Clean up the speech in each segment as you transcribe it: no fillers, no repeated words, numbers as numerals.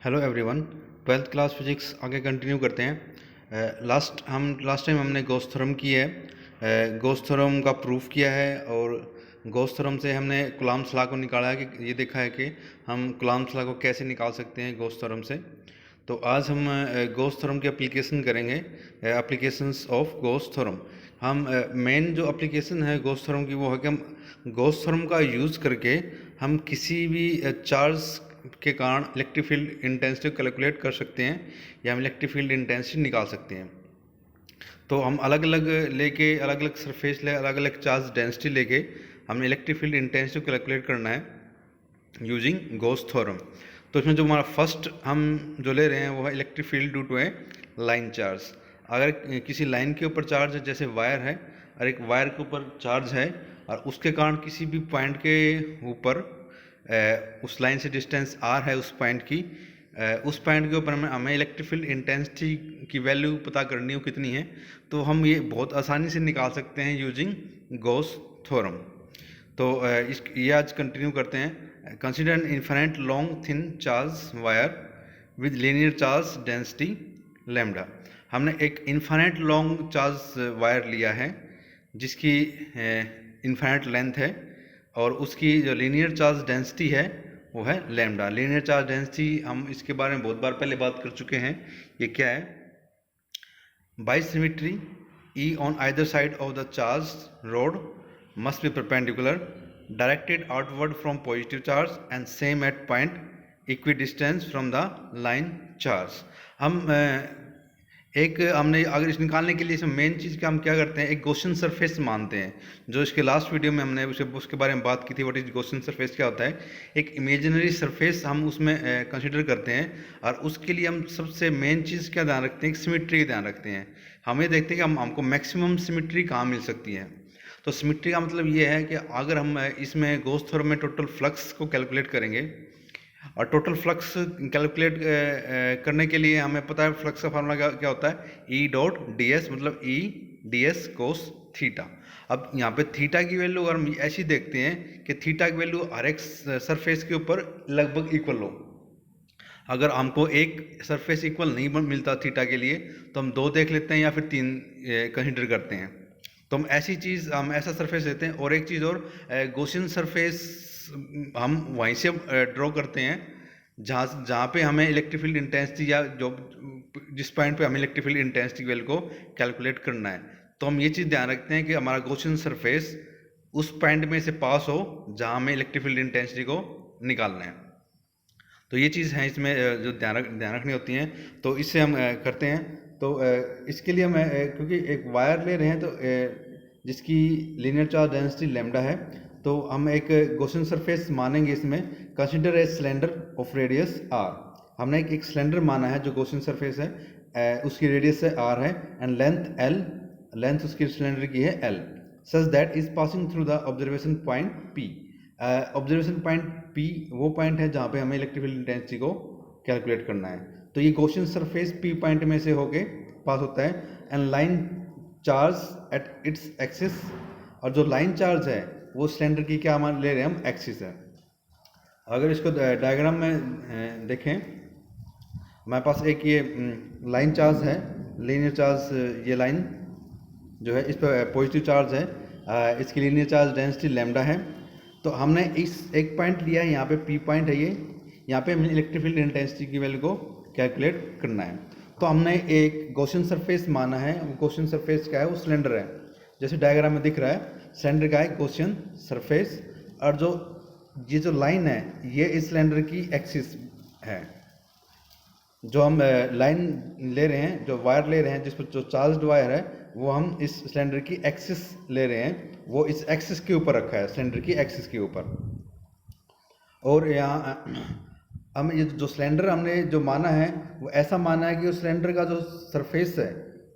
Hello everyone. Twelfth class physics आगे continue करते हैं। लास्ट टाइम हमने गॉस थ्योरम की है, गॉस थ्योरम का प्रूफ किया है और गॉस थ्योरम से हमने कूलॉम्स लॉ को निकाला है कि ये देखा है कि हम कूलॉम्स लॉ को कैसे निकाल सकते हैं गॉस थ्योरम से। तो आज हम गॉस थ्योरम की एप्लीकेशन करेंगे, एप्लीकेशंस ऑफ गॉस थ्योरम। हम मेन जो एप्लीकेशन है गॉस थ्योरम की वो है कि हम गॉस थ्योरम का यूज़ करके हम किसी भी चार्ज के कारण इलेक्ट्रिक फील्ड इंटेंसिटी कैलकुलेट कर सकते हैं या हम इलेक्ट्रिक फील्ड इंटेंसिटी निकाल सकते हैं। तो हम अलग अलग सरफेस ले अलग अलग चार्ज डेंसिटी लेके हमने इलेक्ट्रिक फील्ड इंटेंसिटी कैलकुलेट करना है यूजिंग गॉस थ्योरम। तो इसमें जो हमारा फर्स्ट हम जो ले रहे हैं वो है electric field due to a line charge. अगर किसी लाइन के ऊपर चार्ज है, जैसे वायर है और एक वायर के ऊपर चार्ज है और उसके कारण किसी भी पॉइंट के ऊपर उस लाइन से डिस्टेंस आर है उस पॉइंट की, उस पॉइंट के ऊपर हमें इलेक्ट्रिक फील्ड इंटेंसिटी की वैल्यू पता करनी हो कितनी है, तो हम ये बहुत आसानी से निकाल सकते हैं यूजिंग गॉस थ्योरम। तो ये आज कंटिन्यू करते हैं। Consider an infinite long thin charge wire with linear charge density lambda. हमने एक इन्फिनिट लॉन्ग चार्ज वायर लिया है जिसकी इन्फिनिट लेंथ है और उसकी जो लीनियर चार्ज डेंसिटी है वो है लैम्डा। लीनियर चार्ज डेंसिटी हम इसके बारे में बहुत बार पहले बात कर चुके हैं। ये क्या है? By symmetry E on either side of the charged rod must be perpendicular, directed outward from positive charge and same at point equidistance from the line charge। हम एक हमने अगर इस निकालने के लिए इसमें मेन चीज़ का हम क्या करते हैं, एक गॉसियन सरफेस मानते हैं। जो इसके लास्ट वीडियो में हमने उसके बारे में बात की थी, व्हाट इज गॉसियन सरफेस क्या होता है। एक इमेजिनरी सरफेस हम उसमें कंसिडर करते हैं और उसके लिए हम सबसे मेन चीज़ क्या ध्यान रखते हैं, सिमेट्री का ध्यान रखते हैं। हमें देखते हैं कि हमको मैक्सिमम सिमेट्री कहाँ मिल सकती है। तो सिमेट्री का मतलब ये है कि अगर हम इसमें गॉस थ्योरम में टोटल फ्लक्स को कैलकुलेट करेंगे और टोटल फ्लक्स कैलकुलेट करने के लिए हमें पता है फ्लक्स का फार्मूला क्या होता है, ई डॉट डी एस, मतलब ई डी एस कोस थीटा। अब यहाँ पे थीटा की वैल्यू अगर हम ऐसी देखते हैं कि थीटा की वैल्यू हर एक सरफेस के ऊपर लगभग इक्वल हो। अगर हमको एक सरफेस इक्वल नहीं मिलता थीटा के लिए तो हम दो देख लेते हैं या फिर तीन कंसिडर करते हैं। तो हम ऐसी चीज़ हम ऐसा सरफेस लेते हैं। और एक चीज़ और, गॉसियन सरफेस हम वहीं से ड्रॉ करते हैं जहाँ जहाँ पे हमें इलेक्ट्रिक फील्ड इंटेंसिटी या जो जिस पॉइंट पे हमें इलेक्ट्रिक फील्ड इंटेंसिटी वैल्यू को कैलकुलेट करना है। तो हम ये चीज़ ध्यान रखते हैं कि हमारा गॉसियन सरफेस उस पॉइंट में से पास हो जहाँ हमें इलेक्ट्रिक फील्ड इंटेंसिटी को निकालना है। तो ये चीज़ है इसमें जो ध्यान रखनी होती हैं। तो इससे हम करते हैं। तो इसके लिए हम क्योंकि एक वायर ले रहे हैं तो जिसकी लीनियर चार्ज डेंसिटी लैम्डा है, तो हम एक गॉसियन सरफेस मानेंगे इसमें। Consider a cylinder of radius R. हमने एक सिलेंडर माना है जो गॉसियन सरफेस है, उसकी रेडियस है आर है एंड लेंथ एल, लेंथ उसकी सिलेंडर की है L, such that is passing through the observation point P. Observation point P वो पॉइंट है जहाँ पे हमें इलेक्ट्रिक फील्ड इंटेंसिटी को कैलकुलेट करना है। तो ये गॉसियन सरफेस पी पॉइंट में से होके पास होता है and line charge at its axis. और जो लाइन चार्ज है वो सिलेंडर की क्या मान ले रहे हैं हम, एक्सिस है। अगर इसको डायग्राम में देखें, हमारे पास एक ये लाइन चार्ज है, लीनियर चार्ज, ये लाइन जो है इस पर पॉजिटिव चार्ज है, इसकी लीनियर चार्ज डेंसिटी लैम्डा है। तो हमने इस एक पॉइंट लिया है, यहाँ पे पी पॉइंट है ये, यहाँ पे हमें इलेक्ट्रिक फील्ड इंटेंसिटी की वैल्यू को कैलकुलेट करना है। तो हमने एक गॉसियन सरफेस माना है। वो गॉसियन सरफेस क्या है, वो सिलेंडर है, जैसे डायग्राम में दिख रहा है सिलेंडर का है गॉसियन सरफेस। और जो ये जो लाइन है ये इस सिलेंडर की एक्सिस है। जो हम लाइन ले रहे हैं, जो वायर ले रहे हैं जिस पर जो चार्ज्ड वायर है, वो हम इस सिलेंडर की एक्सिस ले रहे हैं, वो इस एक्सिस के ऊपर रखा है, सिलेंडर की एक्सिस के ऊपर। और यहाँ हम ये जो सिलेंडर हमने जो माना है वो ऐसा माना है कि उस सिलेंडर का जो सरफेस है,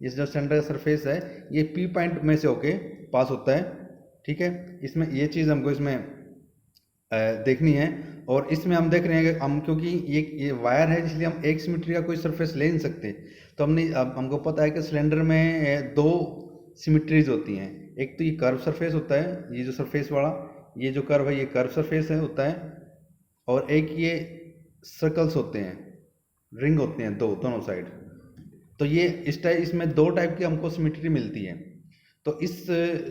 ये जो सिलेंडर का सरफेस है ये पी पॉइंट में से होके पास होता है। ठीक है, इसमें ये चीज़ हमको इसमें देखनी है। और इसमें हम देख रहे हैं कि हम, क्योंकि ये वायर है इसलिए हम एक सिमेट्री का कोई सरफेस ले नहीं सकते। तो हमने अब हमको पता है कि सिलेंडर में दो सिमेट्रीज होती हैं। एक तो ये कर्व सरफेस होता है, ये जो सरफेस वाला ये जो कर्व है ये कर्व सरफेस है होता है, और एक ये सर्कल्स होते हैं, रिंग होते हैं दोनों साइड। तो ये इसमें दो टाइप की हमको सिमेट्री मिलती है। तो इस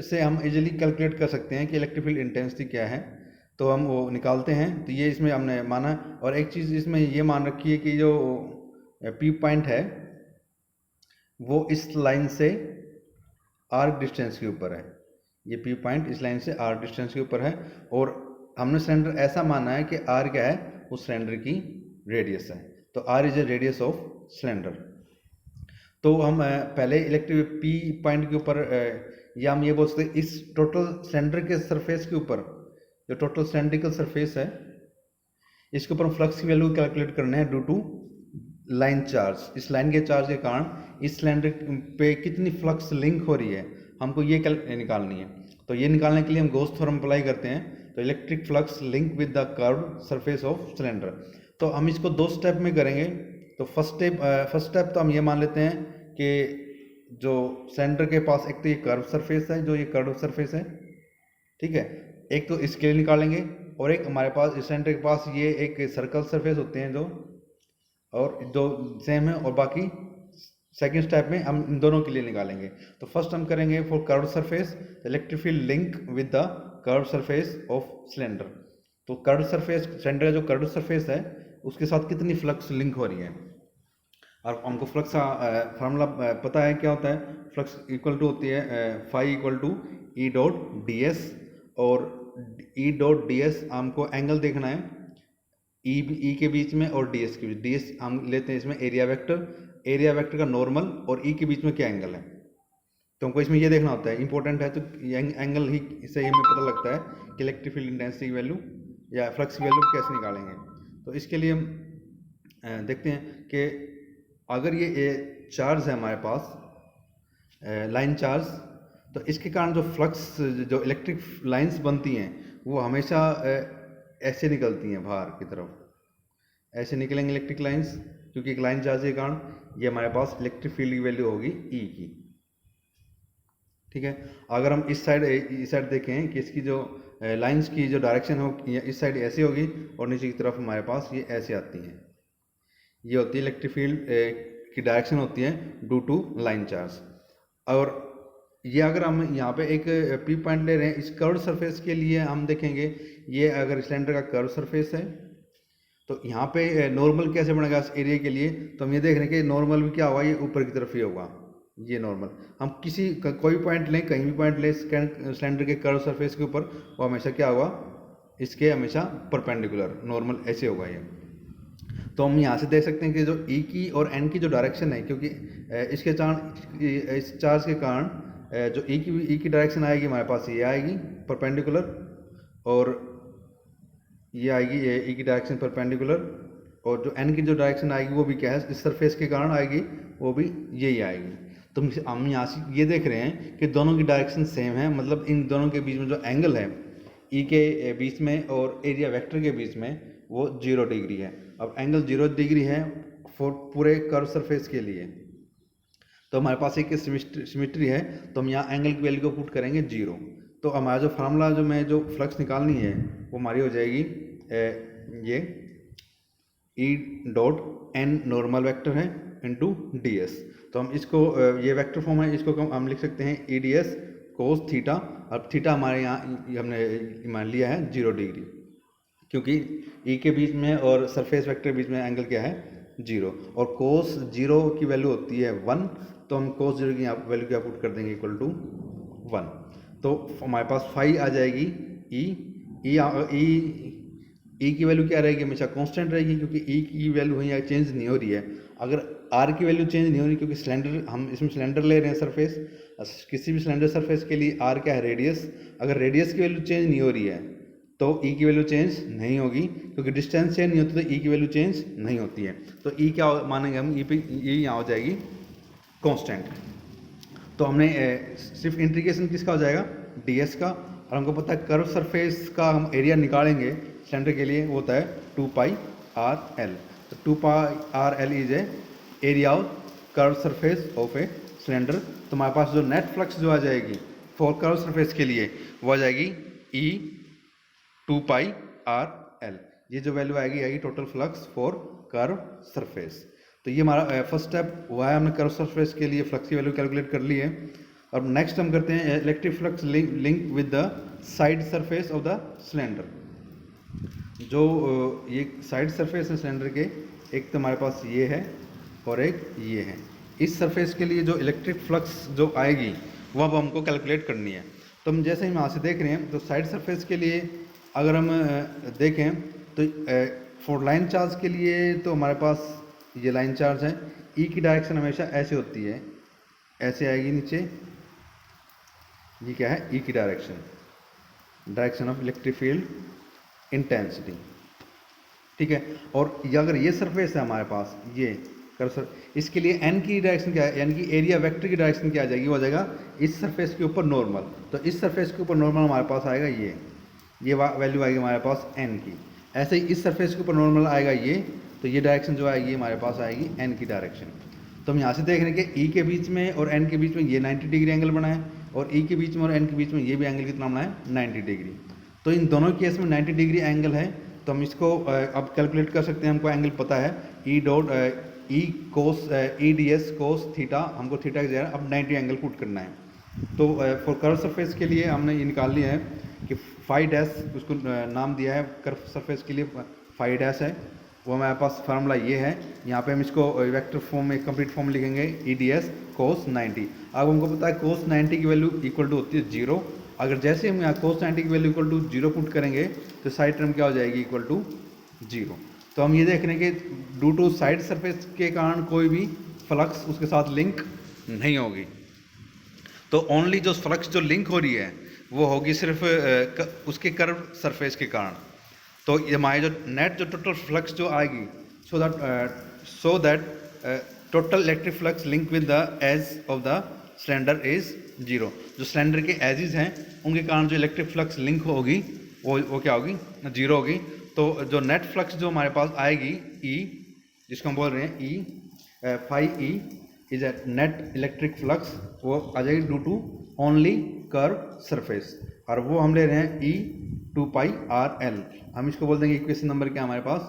से हम इजीली कैलकुलेट कर सकते हैं कि इलेक्ट्रिक फील्ड इंटेंसिटी क्या है। तो हम वो निकालते हैं। तो ये इसमें हमने माना, और एक चीज़ इसमें ये मान रखी है कि जो पी पॉइंट है वो इस लाइन से आर्क डिस्टेंस के ऊपर है। ये पी पॉइंट इस लाइन से आर्क डिस्टेंस के ऊपर है, और हमने सिलेंडर ऐसा माना है कि आर क्या है, उस सिलेंडर की रेडियस है। तो R is a radius of cylinder. तो हम पहले इलेक्ट्रिक पी पॉइंट के ऊपर, या हम ये बोल सकते हैं इस टोटल सिलेंडर के सरफेस के ऊपर, जो टोटल सिलेंड्रिकल सरफेस है, इसके ऊपर फ्लक्स की वैल्यू कैलकुलेट करना है ड्यू टू लाइन चार्ज। इस लाइन के चार्ज के कारण इस सिलेंडर पे कितनी फ्लक्स लिंक हो रही है, हमको ये निकालनी है। तो ये निकालने के लिए हम गॉस थ्योरम अप्लाई करते हैं। तो electric flux link with the curve surface of cylinder. तो हम इसको दो स्टेप में करेंगे। तो फर्स्ट स्टेप तो हम ये मान लेते हैं कि जो सिलेंडर के पास एक तो ये कर्व सरफेस है, जो ये कर्व सरफेस है, ठीक है, एक तो इसके लिए निकालेंगे, और एक हमारे पास इस सिलेंडर के पास ये एक सर्कल सरफेस होते हैं जो, और जो सेम है, और बाकी सेकेंड स्टेप में हम इन दोनों के लिए निकालेंगे। तो फर्स्ट हम करेंगे for curve surface electric field link with the curve surface of cylinder. तो कर्व सरफेस, सिलेंडर का जो कर्व सरफेस है उसके साथ कितनी फ्लक्स लिंक हो रही है। और हमको फ्लक्स का फार्मूला पता है क्या होता है। फ्लक्स इक्वल टू होती है phi equal to E dot d s, और ई डॉट डी एस हमको एंगल देखना है ई के बीच में और डी एस के बीच। डी एस हम लेते हैं इसमें एरिया वेक्टर का नॉर्मल, और ई के बीच में क्या एंगल है। तो हमको इसमें ये देखना होता है, इंपॉर्टेंट है। तो एंगल ही से हमें पता लगता है कि इलेक्ट्रिक फील्ड इंटेंसिटी की वैल्यू या फ्लक्स की वैल्यू कैसे निकालेंगे। तो इसके लिए हम देखते हैं कि अगर ये चार्ज है हमारे पास लाइन चार्ज, तो इसके कारण जो फ्लक्स, जो इलेक्ट्रिक लाइंस बनती हैं वो हमेशा ऐसे निकलती हैं बाहर की तरफ, ऐसे निकलेंगे इलेक्ट्रिक लाइंस, क्योंकि एक लाइन चार्ज के कारण ये हमारे पास इलेक्ट्रिक फील्ड की वैल्यू होगी ई की। ठीक है, अगर हम इस साइड देखें कि इसकी जो लाइंस की जो डायरेक्शन हो, इस साइड ऐसी होगी, और नीचे की तरफ हमारे पास ये ऐसे आती हैं। ये होती है इलेक्ट्रिक फील्ड की डायरेक्शन होती है ड्यू टू लाइन चार्ज। और ये अगर हम यहाँ पे एक पी पॉइंट ले रहे हैं, इस कर्व सरफेस के लिए हम देखेंगे, ये अगर सिलेंडर का कर्व सरफेस है, तो यहाँ पे नॉर्मल कैसे बनेगा इस एरिया के लिए। तो हम ये देख रहे हैं कि नॉर्मल भी क्या होगा, ये ऊपर की तरफ ही होगा। ये नॉर्मल हम कोई पॉइंट लें, कहीं भी पॉइंट लें सिलेंडर के कर्व सरफेस के ऊपर, वो हमेशा क्या होगा, इसके हमेशा परपेंडिकुलर नॉर्मल ऐसे होगा ये। तो हम यहाँ से देख सकते हैं कि जो ई की और एन की जो डायरेक्शन है, क्योंकि इसके इस चार्ज के कारण जो ई की डायरेक्शन आएगी हमारे पास, ये आएगी परपेंडिकुलर, और ये आएगी ये ई की डायरेक्शन परपेंडिकुलर, और जो एन की जो डायरेक्शन आएगी वो भी क्या है, इस सरफेस के कारण आएगी, वो भी यही आएगी। तो हम यहाँ से ये देख रहे हैं कि दोनों की डायरेक्शन सेम है, मतलब इन दोनों के बीच में जो एंगल है ई के बीच में और एरिया वेक्टर के बीच में, वो 0 डिग्री है। अब एंगल 0 डिग्री है फॉर पूरे कर्व सरफेस के लिए। तो हमारे पास एक सिमेट्री है, तो हम यहाँ एंगल की वैल्यू को पुट करेंगे 0। तो हमारा जो फार्मूला जो फ्लक्स निकालनी है वो हमारी हो जाएगी ये E dot n normal vector है इनटू डी एस। तो हम इसको ये वेक्टर फॉर्म है, इसको हम लिख सकते हैं ई डी एस कोस थीटा। अब थीटा हमारे यहाँ हमने मान लिया है 0 डिग्री, क्योंकि ई के बीच में और सरफेस वेक्टर के बीच में एंगल क्या है, 0, और कोस 0 की वैल्यू होती है 1। तो हम कोस 0 की वैल्यू क्या पुट कर देंगे, इक्वल टू 1। तो हमारे पास फाई आ जाएगी ई की वैल्यू क्या रहेगी, हमेशा कांस्टेंट रहेगी, क्योंकि ई की वैल्यू यहाँ चेंज नहीं हो रही है। अगर आर की वैल्यू चेंज नहीं हो रही, क्योंकि सिलेंडर, हम इसमें सिलेंडर ले रहे हैं सरफेस, किसी भी सिलेंडर सरफेस के लिए आर क्या है, रेडियस। अगर रेडियस की वैल्यू चेंज नहीं हो रही है तो ई की वैल्यू चेंज नहीं होगी, क्योंकि डिस्टेंस चेंज नहीं होती तो ई की वैल्यू चेंज नहीं होती है। तो ई क्या मानेंगे हम, ई यहाँ हो जाएगी कांस्टेंट। तो हमने सिर्फ इंटीग्रेशन किसका हो जाएगा, ds का, और हमको पता है कर्व सरफेस का हम एरिया निकालेंगे सिलेंडर के लिए, वो होता है 2 पाई आर एल। तो 2 pi R L is a area of curve surface of a cylinder. तो हमारे पास जो नेट फ्लक्स जो आ जाएगी फॉर कर्व सरफेस के लिए, वो आ जाएगी ई 2 पाई आर एल। ये जो वैल्यू आएगी total flux for curve surface. तो ये हमारा फर्स्ट स्टेप हुआ है, हमने कर्व सरफेस के लिए फ्लक्स की वैल्यू कैलकुलेट कर ली है। अब नेक्स्ट हम करते हैं electric flux link with the side surface of the cylinder. जो ये साइड सरफेस है सिलेंडर के, एक तो हमारे पास ये है और एक ये है। इस सरफेस के लिए जो इलेक्ट्रिक फ्लक्स जो आएगी वो अब हमको कैलकुलेट करनी है। तो हम जैसे ही यहाँ से देख रहे हैं तो साइड सरफेस के लिए अगर हम देखें तो फॉर लाइन चार्ज के लिए तो हमारे पास ये लाइन चार्ज है, ई की डायरेक्शन हमेशा ऐसे होती है, ऐसे आएगी नीचे। ये क्या है? ई की direction of electric field intensity, ठीक है। और ये अगर ये सरफेस है हमारे पास, ये कर्सर, इसके लिए एन की डायरेक्शन क्या है, यानी कि एरिया वेक्टर की डायरेक्शन क्या आ जाएगी, वो आ जाएगा इस सरफेस के ऊपर नॉर्मल। तो इस सरफेस के ऊपर नॉर्मल हमारे पास आएगा ये वैल्यू आएगी हमारे पास एन की। ऐसे ही इस सरफेस के ऊपर नॉर्मल आएगा ये, तो ये डायरेक्शन जो आएगी हमारे पास आएगी एन की डायरेक्शन। तो हम यहाँ से देख रहे हैं कि ई के बीच में और एन के बीच में ये 90 डिग्री एंगल बना है, और ई के बीच में और एन के बीच में ये भी एंगल कितना बना है? 90 डिग्री। तो इन दोनों केस में 90 डिग्री एंगल है, तो हम इसको अब कैलकुलेट कर सकते हैं। हमको एंगल पता है E cos E D S cos theta, हमको थीटा की जगह अब 90 एंगल पुट करना है। तो फॉर कर्व सरफेस के लिए हमने ये निकाल लिया है कि फाई डैश, उसको नाम दिया है कर्व सरफेस के लिए फाई डैश है, वो हमारे पास फार्मूला ये है। यहाँ पे हम इसको वेक्टर फॉर्म में कंप्लीट फॉर्म लिखेंगे, ई डी एस कोस 90। अब हमको पता है कोस 90 की वैल्यू इक्वल टू होती है 0। अगर जैसे हम यहाँ कोस 90 की वैल्यू इक्वल टू 0 पुट करेंगे तो साइड टर्म क्या हो जाएगी? Equal to 0। तो हम ये देख रहे हैं कि ड्यू टू साइड सरफेस के कारण कोई भी फ्लक्स उसके साथ लिंक नहीं होगी। तो ओनली जो फ्लक्स जो लिंक हो रही है वो होगी सिर्फ उसके कर्व सरफेस के कारण। तो ये हमारे जो नेट जो टोटल फ्लक्स जो आएगी, so that total electric flux link with the edge of the cylinder is 0। जो सिलेंडर के एजेस हैं उनके कारण जो इलेक्ट्रिक फ्लक्स लिंक होगी वो क्या होगी? 0 होगी। तो जो नेट फ्लक्स जो हमारे पास आएगी E, जिसको हम बोल रहे हैं E, phi E is a net electric flux, वो आ जाएगी due to only curve surface, और वो हम ले रहे हैं E 2 पाई आर एल। हम इसको बोल देंगे इक्वेशन नंबर क्या हमारे पास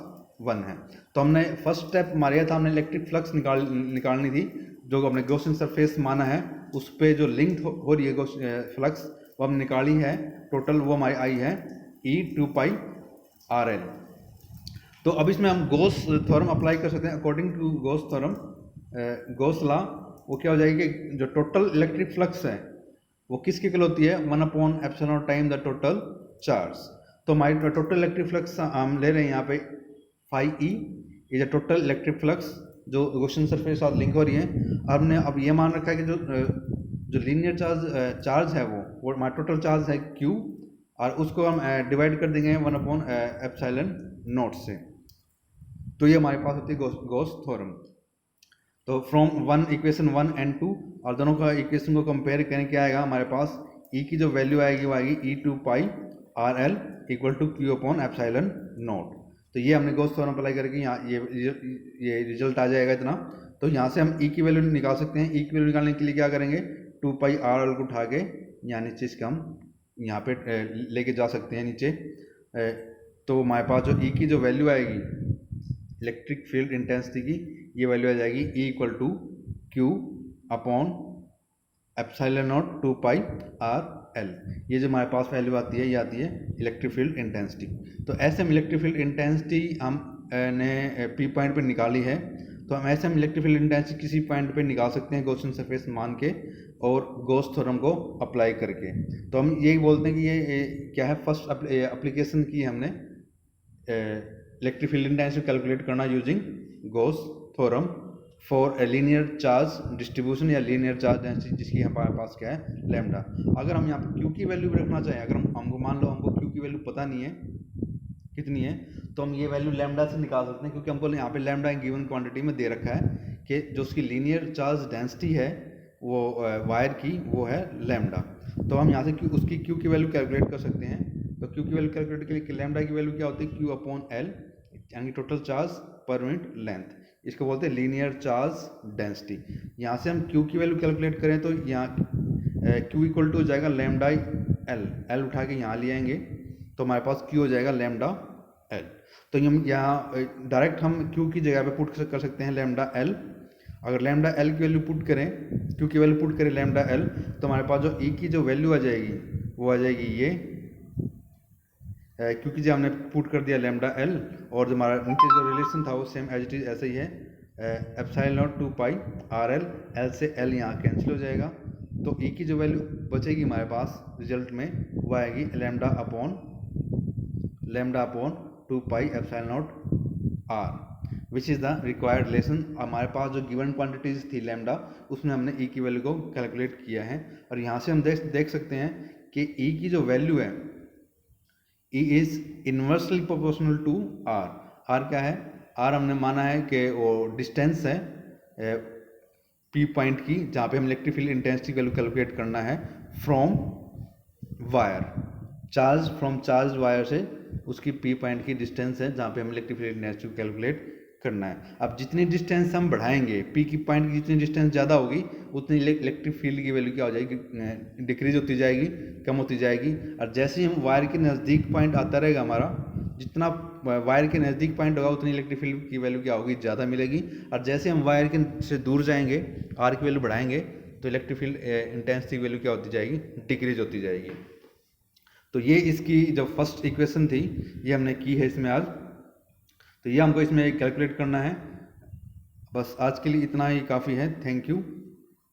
1 है। तो हमने फर्स्ट स्टेप मारा था, हमने इलेक्ट्रिक फ्लक्स निकालनी थी, जो हमने गॉसियन सरफेस माना है उस पर जो लिंक हो रही है फ्लक्स वो हम निकाली है। टोटल वो हमारी आई है E 2 पाई आर एल। तो अब इसमें हम गॉस थ्योरम अप्लाई कर सकते हैं। According to Gauss theorem, Gauss law, वो क्या हो जाएगी कि जो टोटल इलेक्ट्रिक फ्लक्स है वो किसके इक्वल होती है? 1/ε टाइम द टोटल चार्ज। तो हमारी टोटल इलेक्ट्रिक फ्लक्स हम ले रहे हैं यहाँ पे phi E is a total electric flux जो गॉसियन सरफेस साथ लिंक हो रही है। हमने अब ये मान रखा है कि जो लीनियर चार्ज है वो हमारा टोटल चार्ज है Q, और उसको हम डिवाइड कर देंगे 1/ε से। तो ये हमारे पास होती है गॉस थ्योरम। तो फ्रॉम इक्वेशन 1 एंड 2, और दोनों का इक्वेशन को कंपेयर करें, क्या आएगा हमारे पास? E की जो वैल्यू आएगी वो आएगी E 2 pi R L equal to Q/ε0। तो ये हमने गॉस थ्योरम अप्लाई करके यहाँ ये रिजल्ट आ जाएगा इतना। तो यहाँ से हम E की वैल्यू निकाल सकते हैं। E की वैल्यू निकालने के लिए क्या करेंगे? 2 पाई आर एल को उठा के यहाँ नीचे इसका हम यहाँ पे लेके जा सकते हैं नीचे। तो हमारे पास जो E की जो वैल्यू आएगी इलेक्ट्रिक फील्ड इंटेंसिटी की, ये वैल्यू आ जाएगी E equal to Q/ε0 2 pi R L. ये जो हमारे पास वैल्यू आती है ये आती है इलेक्ट्रिक फील्ड इंटेंसिटी। तो ऐसे हम इलेक्ट्रिक फील्ड इंटेंसिटी हमने P पॉइंट पे निकाली है। तो हम ऐसे हम इलेक्ट्रिक फील्ड इंटेंसिटी किसी पॉइंट पे निकाल सकते हैं गॉसियन सरफेस मान के और गॉस थ्योरम को अप्लाई करके। तो हम यही बोलते हैं कि ये क्या है, फर्स्ट एप्लीकेशन की हमने इलेक्ट्रिक फील्ड इंटेंसिटी कैलकुलेट करना using Gauss theorem for a linear charge distribution या लीनियर चार्ज डेंसिटी, जिसकी हमारे पास क्या है? लैम्डा। अगर हम यहाँ पे Q की वैल्यू भी रखना चाहें, अगर हमको मान लो हमको Q की वैल्यू पता नहीं है कितनी है, तो हम ये वैल्यू लैम्डा से निकाल सकते हैं, क्योंकि हमको यहाँ पे लैम्डा गिवन क्वांटिटी में दे रखा है कि जो उसकी लीनियर चार्ज डेंसिटी है वो वायर की, वो है लैम्डा। तो हम यहाँ से उसकी Q की वैल्यू कैलकुलेट कर सकते हैं। तो Q की वैल्यू कैलकुलेट के लिए लैम्डा की वैल्यू क्या होती है? Q/L, यानी total charge per unit length, इसको बोलते हैं लीनियर चार्ज डेंसिटी। यहाँ से हम Q की वैल्यू कैलकुलेट करें तो यहाँ Q इक्वल टू हो जाएगा लैम्डा L, L उठा के यहाँ ले आएंगे तो हमारे पास Q हो जाएगा लैम्डा एल। तो हम यहाँ डायरेक्ट हम क्यू की जगह पे पुट कर सकते हैं लैम्डा एल। अगर लैम्डा एल की वैल्यू पुट करें, क्यू की वैल्यू पुट करें लैम्डा एल, तो हमारे पास जो ई की जो वैल्यू आ जाएगी वो आ जाएगी ये, क्योंकि जो हमने पुट कर दिया लैम्डा एल, और जो हमारा नीचे जो रिलेशन था वो सेम एज इट इज ऐसे ही है, epsilon not 2 pi R L, L से एल यहाँ कैंसिल हो जाएगा, तो ई की जो वैल्यू बचेगी हमारे पास रिजल्ट में वो आएगी lambda upon 2 pi epsilon naught R, which is the required relation. हमारे पास जो गिवन क्वांटिटीज थी लैम्डा, उसमें हमने ई की वैल्यू को कैलकुलेट किया है, और यहाँ से हम देख सकते हैं कि ई की जो वैल्यू है, E is inversely proportional to R। R क्या है? R हमने माना है कि वो डिस्टेंस है P पॉइंट की, जहाँ पे हम electric field intensity value calculate करना है from wire, from charge wire से उसकी P पॉइंट की डिस्टेंस है जहाँ पे हम इलेक्ट्रिक फील्ड इंटेंसिटी कैलकुलेट करना है। अब जितनी डिस्टेंस हम बढ़ाएंगे, P की पॉइंट की जितनी डिस्टेंस ज़्यादा होगी, उतनी इलेक्ट्रिक फील्ड की वैल्यू क्या हो जाएगी? डिक्रीज होती जाएगी, कम होती जाएगी। और जैसे ही हम वायर के नज़दीक पॉइंट आता रहेगा हमारा, जितना वायर के नज़दीक पॉइंट होगा उतनी इलेक्ट्रिक फील्ड की वैल्यू क्या होगी? ज़्यादा मिलेगी। और जैसे हम वायर के से दूर जाएंगे, आर की वैल्यू बढ़ाएंगे, तो इलेक्ट्रिक फील्ड इंटेंसिटी वैल्यू क्या होती जाएगी? डिक्रीज होती जाएगी। तो ये इसकी जो फर्स्ट इक्वेशन थी ये हमने की है इसमें आज, तो ये हमको इसमें कैलकुलेट करना है। बस आज के लिए इतना ही काफ़ी है। Thank you.